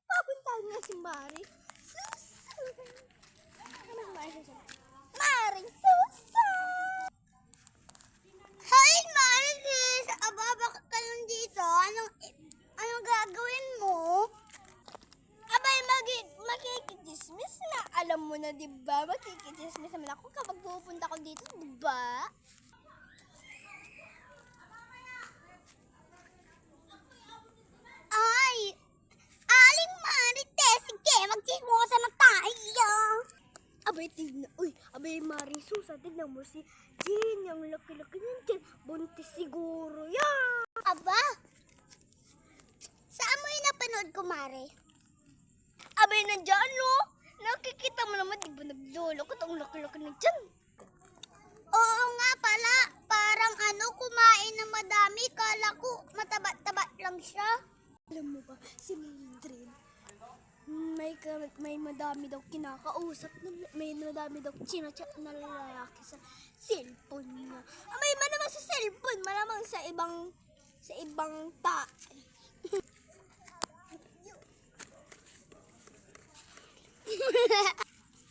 Papuntahan nga si Mari Susan. Ano si Mari Susan? Mari Susan! Hi, Marilis! Aba, bakit ka nandito? Anong gagawin mo? Abay, makikidismiss na. Alam mo na, diba? Makikidismiss naman ako kapag pupunta ko dito, diba? Ay! Aling Marites! Sige, magchismosa na tayo! Abay, tignan. Uy, abay, Marisusa, tignan mo si Jean. Yung laki-laki niyan, Jean. Buntis siguro yan. Aba? Saan mo yung napanood ko, Mare? Abay, nandiyan, no? Nakikita mo naman, di ba naglolo ko itong laki-laki na dyan? Oo nga pala. Parang kumain na madami. Kala ko mataba-taba lang siya. Alam mo ba, si Mildred, may madami daw kinakausap, may madami daw chinachat na lalaki sa cellphone niya. May naman sa cellphone, malamang sa ibang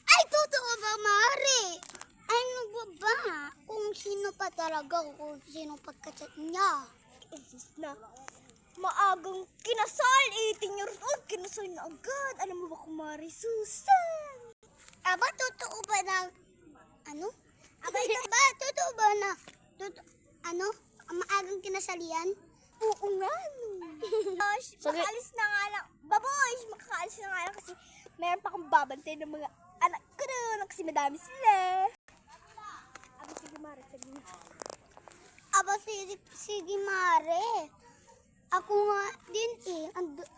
Ay, totoo ba, Mari? Ano ba? Kung sino pa talaga, kung sino pagkachat niya. Isis na. Maagang kinasal, 18 years old, kinasal na agad. Alam mo ba kung Mari Susan? Aba, totoo ba na, Aba, totoo ba na, maagang kinasal yan? Oo nga, Gosh, makaalis na nga lang. Baboy, makakaalis na nga lang kasi meron pa akong babantay ng mga anak ko na kasi madami sila. Aba, sige Mari, sige. Aba, sige Mare. Ako nga din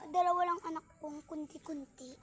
dalawa lang anak kong kunti-kunti.